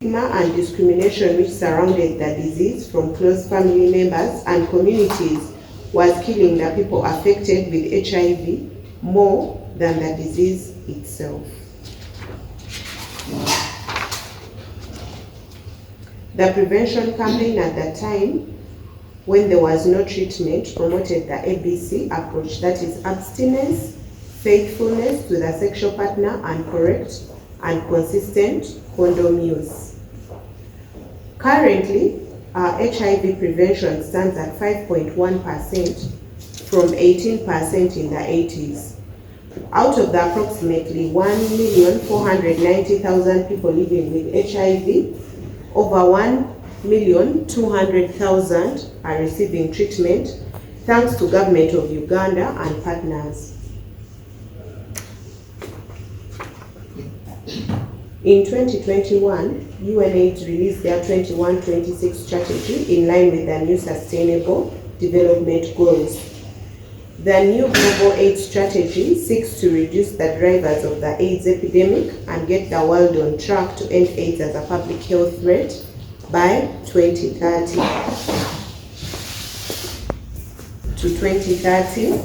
Stigma and discrimination which surrounded the disease from close family members and communities was killing the people affected with HIV more than the disease itself. The prevention campaign at that time, when there was no treatment, promoted the ABC approach, that is abstinence, faithfulness to the sexual partner, and correct and consistent condom use. Currently, our HIV prevention stands at 5.1% from 18% in the 80s. Out of the approximately 1,490,000 people living with HIV, over 1,200,000 are receiving treatment thanks to government of Uganda and partners. In 2021, UNAIDS released their 21-26 strategy in line with the new Sustainable Development Goals. The new Global AIDS strategy seeks to reduce the drivers of the AIDS epidemic and get the world on track to end AIDS as a public health threat by 2030. To 2030,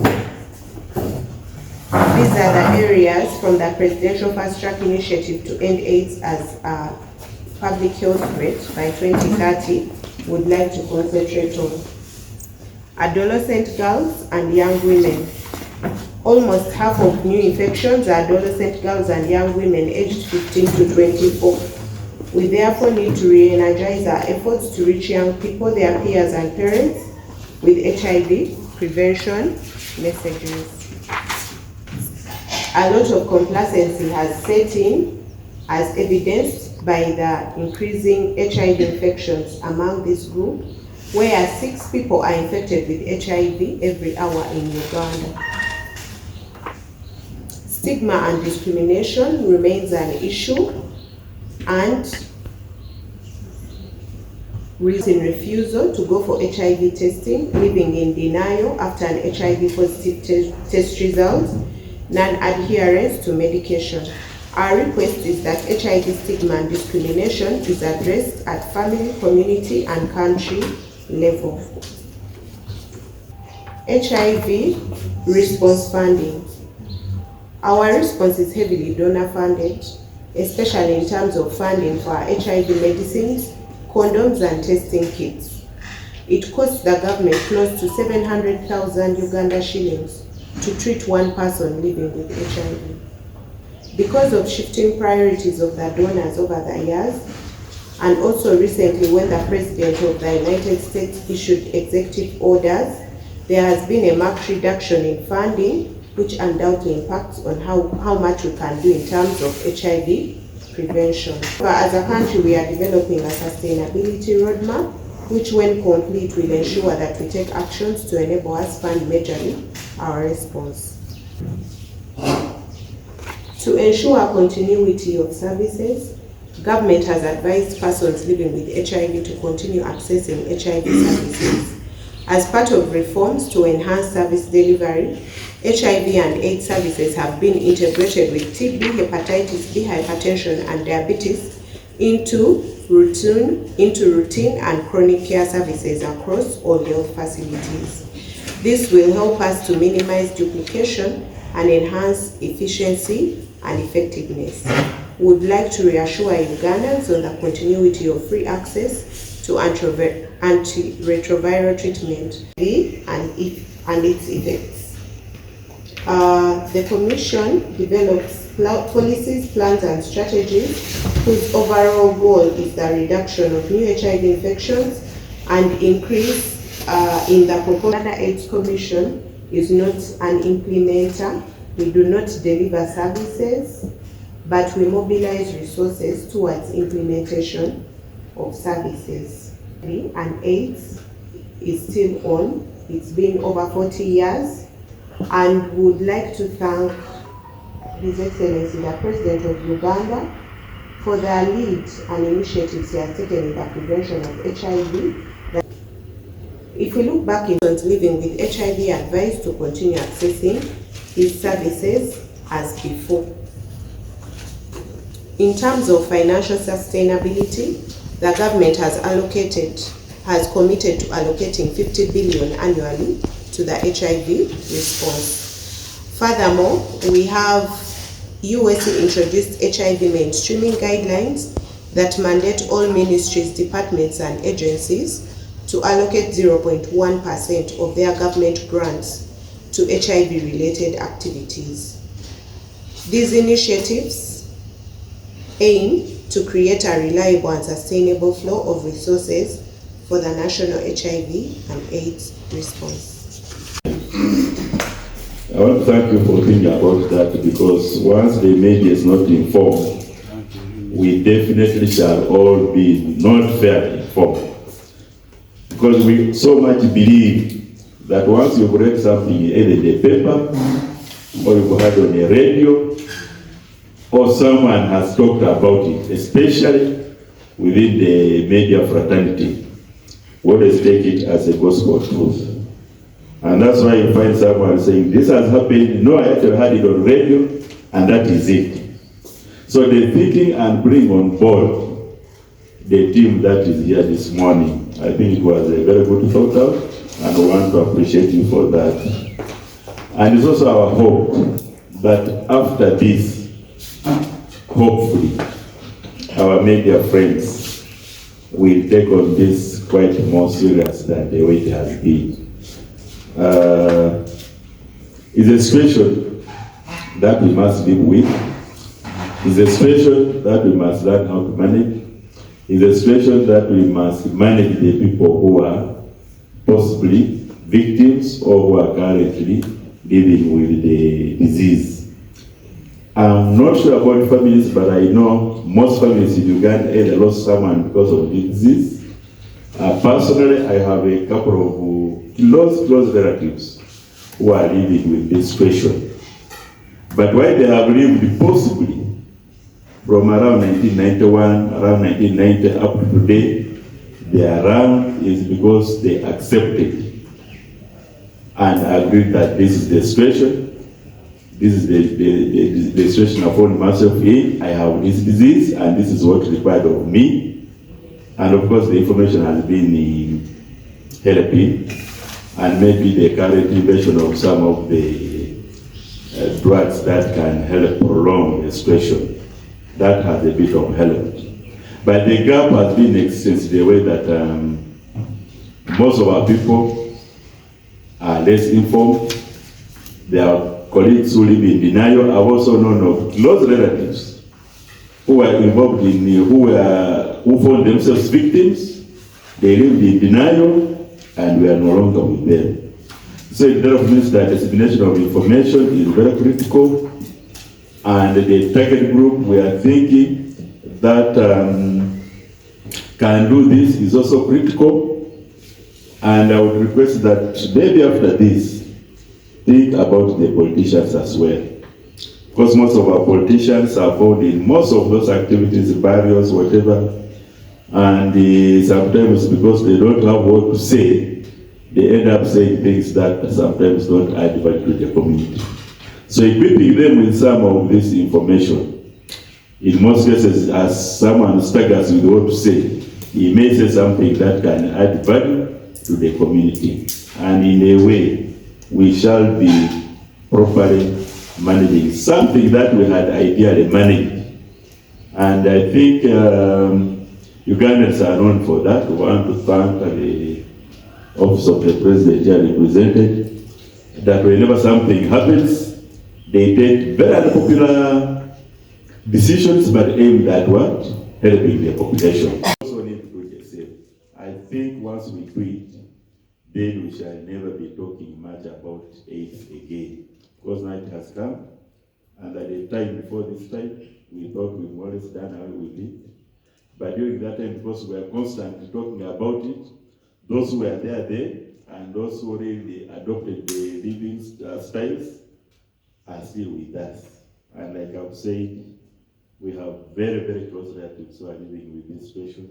these are the areas from the Presidential Fast Track Initiative to end AIDS as a public health threat by 2030 would like to concentrate on. Adolescent girls and young women. Almost half of new infections are adolescent girls and young women aged 15 to 24. We therefore need to re-energize our efforts to reach young people, their peers and parents with HIV prevention messages. A lot of complacency has set in, as evidenced by the increasing HIV infections among this group, where 6 people are infected with HIV every hour in Uganda. Stigma and discrimination remains an issue, and reason refusal to go for HIV testing, living in denial after an HIV positive test result, non-adherence to medication. Our request is that HIV stigma and discrimination is addressed at family, community, and country level. HIV response funding. Our response is heavily donor funded, especially in terms of funding for our HIV medicines, condoms, and testing kits. It costs the government close to 700,000 Uganda shillings to treat one person living with HIV. Because of shifting priorities of the donors over the years, and also recently when the President of the United States issued executive orders, there has been a marked reduction in funding, which undoubtedly impacts on how much we can do in terms of HIV prevention. But as a country, we are developing a sustainability roadmap, which when complete will ensure that we take actions to enable us fund majorly our response. To ensure continuity of services, government has advised persons living with HIV to continue accessing HIV services. As part of reforms to enhance service delivery, HIV and AIDS services have been integrated with TB, hepatitis B, hypertension, and diabetes into routine and chronic care services across all health facilities. This will help us to minimize duplication and enhance efficiency and effectiveness. We would like to reassure Ugandans on the continuity of free access to antiretroviral treatment and its effects. The Commission develops policies, plans, and strategies whose overall goal is the reduction of new HIV infections and increase in the proposal. Uganda AIDS Commission is not an implementer. We do not deliver services, but we mobilize resources towards implementation of services. And AIDS is still on. It's been over 40 years, and would like to thank His Excellency the President of Uganda for the lead and initiatives he has taken in the prevention of HIV. If we look back in living with HIV, advised to continue accessing his services as before. In terms of financial sustainability, the government has committed to allocating 50 billion annually to the HIV response. Furthermore, we have UAC introduced HIV mainstreaming guidelines that mandate all ministries, departments and agencies to allocate 0.1% of their government grants to HIV-related activities. These initiatives aim to create a reliable and sustainable flow of resources for the national HIV and AIDS response. I want to thank you for thinking about that, because once the media is not informed, we definitely shall all be not fairly informed. Because we so much believe that once you've read something either in the paper, or you've heard on the radio, or someone has talked about it, especially within the media fraternity, we always take it as a gospel truth. And that's why you find someone saying, this has happened, no, I actually heard it on radio, and that is it. So the thinking and bring on board the team that is here this morning, I think it was a very good thought out, and we want to appreciate you for that. And it's also our hope that after this, hopefully, our media friends will take on this quite more serious than the way it has been. It's a situation that we must live with. It's a situation that we must learn how to manage. It's a situation that we must manage the people who are possibly victims or who are currently living with the disease. I'm not sure about families, but I know most families in Uganda either lost someone because of the disease. Personally, I have a couple of close relatives who are living with this situation. But why they have lived possibly from around 1991, around 1990 up to today, they are around is because they accepted and agreed that this is the situation. This is the situation I found myself in. I have this disease, and this is what is required of me. And of course, the information has been helping, and maybe the current invention of some of the drugs that can help prolong the situation. That has a bit of help. But the gap has been extensive the way that most of our people are less informed. There are colleagues who live in denial. I've also known of close relatives who were involved in, who found themselves victims. They lived in denial, and we are no longer with them. So it therefore means that dissemination of information is very critical, and the target group we are thinking that can do this is also critical. And I would request that maybe after this, think about the politicians as well. Because most of our politicians are involved in most of those activities, barriers, whatever. And sometimes because they don't have what to say, they end up saying things that sometimes don't add value to the community. So equipping them with some of this information, in most cases, as someone staggers with what to say, he may say something that can add value to the community. And in a way, we shall be properly managing something that we had ideally managed. And I think Ugandans are known for that. We want to thank the Office of the President here represented, that whenever something happens, they take very unpopular decisions but aimed at what? Helping the population. We also need to do the same. I think once we do it, then we shall never be talking much about AIDS again. Because now it has come, and at the time before this time, we thought we've always done away with it. But during that time, because we were constantly talking about it, those who were there, and those who really adopted the living styles are still with us. And like I've said, we have very close relatives who are living with this situation.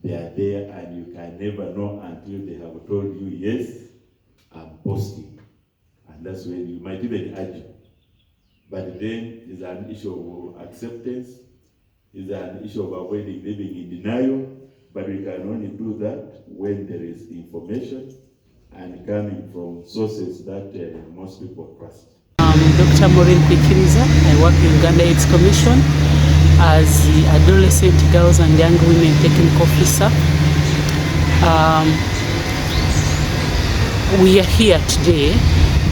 They are there, and you can never know until they have told you, yes, I'm positive. And that's when you might even argue. But then there's an issue of acceptance, is an issue of avoiding living in denial, but we can only do that when there is information and coming from sources that most people trust. Dr. Maureen Pikiriza. I work in Uganda AIDS Commission as the Adolescent Girls and Young Women Technical Officer. We are here today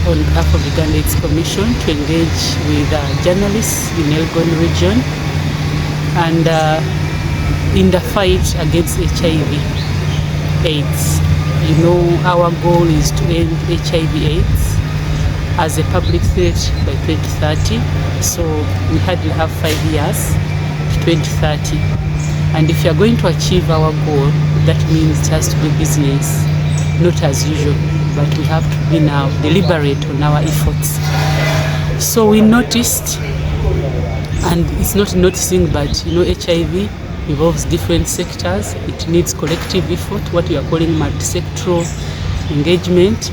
on behalf of Uganda AIDS Commission to engage with journalists in Elgon region and in the fight against HIV AIDS. You know, our goal is to end HIV AIDS as a public threat by 2030. So we hardly have 5 years to 2030. And if you are going to achieve our goal, that means it has to be business, not as usual, but we have to be now deliberate on our efforts. So we noticed, and it's not noticing, but you know, HIV involves different sectors. It needs collective effort, what we are calling multi-sectoral engagement,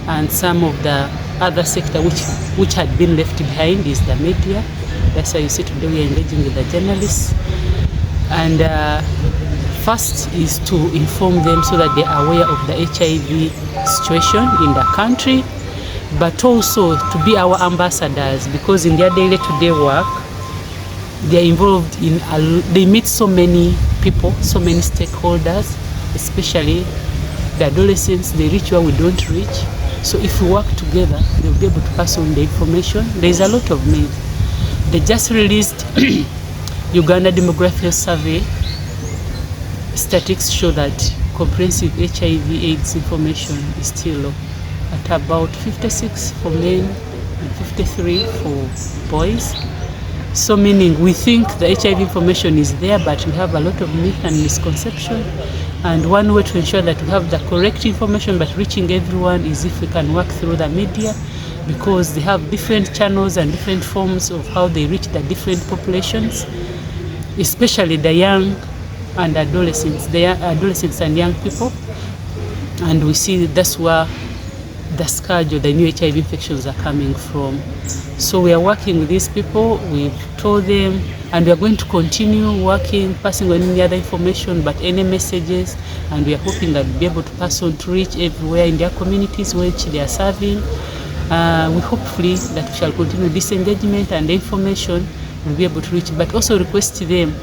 and some of the other sector which had been left behind is the media. That's why you see today we are engaging with the journalists. And first is to inform them so that they are aware of the HIV situation in the country, but also to be our ambassadors, because in their daily to-day work, they are involved in, they meet so many people, so many stakeholders, especially the adolescents. They reach where we don't reach. So if we work together, they'll be able to pass on the information. There is a lot of need. They just released Uganda Demographic Survey. Statistics show that comprehensive HIV/AIDS information is still low, at about 56 for men and 53 for boys. So meaning we think the HIV information is there, but we have a lot of myth and misconception. And one way to ensure that we have the correct information but reaching everyone is if we can work through the media, because they have different channels and different forms of how they reach the different populations, especially the young and adolescents, adolescents and young people. And we see that's where the scourge of the new HIV infections are coming from. So we are working with these people. We've told them, and we are going to continue working, passing on any other information, but any messages, and we are hoping that we'll be able to pass on to reach everywhere in their communities which they are serving. We hopefully that we shall continue this engagement, and the information will be able to reach, but also request them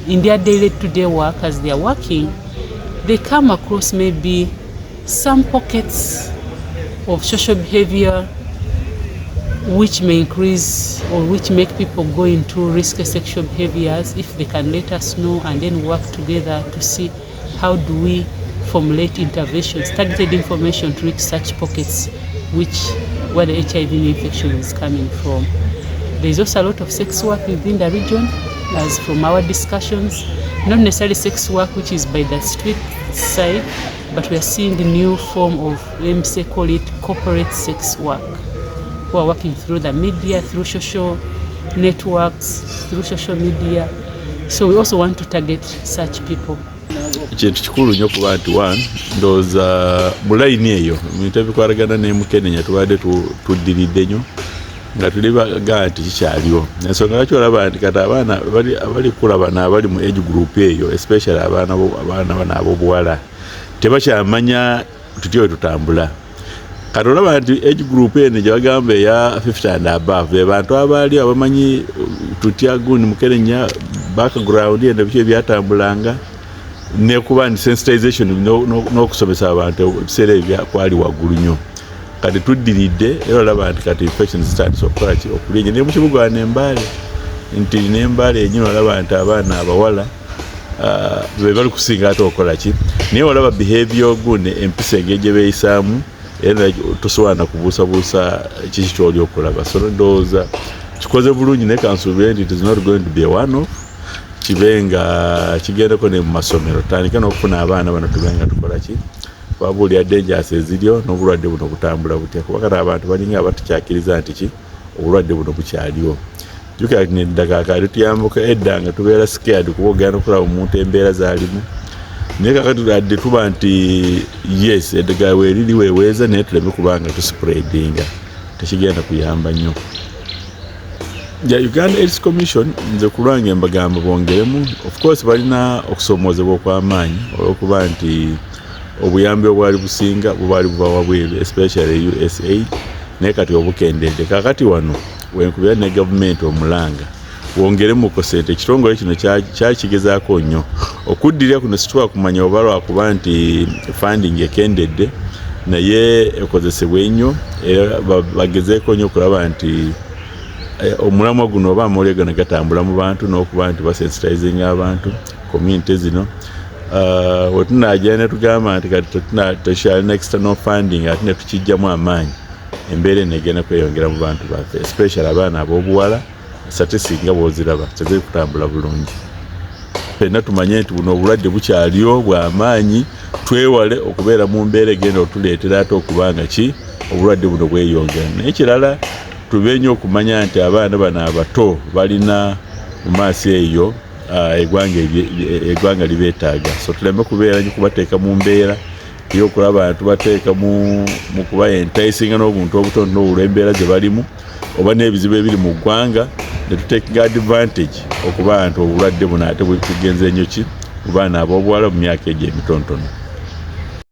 in their daily to-day work as they are working, they come across maybe some pockets of social behavior which may increase or which make people go into risky sexual behaviors. If they can let us know and then work together to see how do we formulate interventions, targeted information to reach such pockets where the HIV infection is coming from. There is also a lot of sex work within the region, as from our discussions, not necessarily sex work which is by the street side, but we are seeing the new form of, let me say, call it corporate sex work, who are working through the media, through social networks, through social media. So we also want to target such people. Kintu kikulu nnyo kuba nti one ndowooza mu layini eyo ebintu ebikwatagana n'emukene tubadde tuddiridde nnyo nga tulibaga nti kikyaliwo. Ensonga lwaki olaba nti kati abaana abali kulaba n'abali mu age group eyo, especially abaana bano ab'obuwala, tebakyamanya tutya bwe tutambula. Kati olaba nti age group eno gye bagamba eya 50 and above, be bantu abaali abamanyi tutya gundi mukenenya background eno biki ebyatambulanga, nekuba nti sensitization n'okusomesa abantu ebiseera ebyakwali waggulu nnyo. Kati tuddiridde era olaba nti kati infections zitandise okukola ki okulinnya ne mu kibuga n'Embale, nti n'Embale yennyini olaba nti abaana abawala be bali kusinga ate okukola ki, naye olaba behavior gundi empisa engeri gye beeyisaamu era tosobola kubuusabuusa kiki ky'oli okulaba. So ndowooza kikoze bulungi, naye kansuubire nti it is not going to be a one-off, kibe nga kigendeko ne mu masomero, tutandike n'okufuna abaana bano tube nga tukola ki, wabuulira dangers eziryo n'obulwadde buno butambula butya, kuba kati abantu balinga abatukyakiriza nti ki obulwadde buno bukyaliwo. Jjukira nti eddagala kati tuyambuka edda nga tubeera scared kuba ogenda okulaba omuntu embeera z'alimu, naye kakati adde tuba nti yes eddagala weeriri weeweeza, naye tuleme kuba nga tuspreadinga, tekigenda kuyamba nnyo. Ja Uganda AIDS Commission nze kulwange mbagamba bongeremu of course balina okusomoozebwa okw'amaanyi olw'okuba nti obuyambi obwali businga bwali buva wabweru especially UAC naye kati obukendedde kakati wano wenkubira ne gavumenti omulanga wongeremu ko sente ekitongole kino kyakigezaako nnyo okuddirira kuno situwa kumanya oba lwakuba nti funding ekendedde naye ekozesebwa ennyo era bagezeeko nnyo okulaba nti omulamwa guno oba amawulire gano gatambula mu bantu n'okuba nti basensitizing abantu community zino wetunajja ne tugamba nti kati tukyalina external funding ate ne tukijjamu amaanyi embeera negenda kweyongera mu bantu baffe especially abaana ab'obuwala sate singa bw'oziraba teziri kutambula bulungi ffenna tumanye nti buno obulwadde bukyaliwo bw'amaanyi twewale okubeera mu mbeera egenda otuleetera ate okubanga ki obulwadde buno bweyongera naye kirala tube nnyo okumanya nti abaana bano abato balina mu maaso eyo eggwanga libeetaaga so tuleme kubeera nnyo kubateeka mu mbeera y'okulaba abantu bateeka mu kuba entisinga n'obuntu obutono olw'embeera gye balimu oba n'ebizibu ebiri mu ggwanga ne tuteekinga advantage okuba nti obulwadde buno ate bugenze nnyo ki mu baana ab'obuwala mu myaka egyo emitonotono.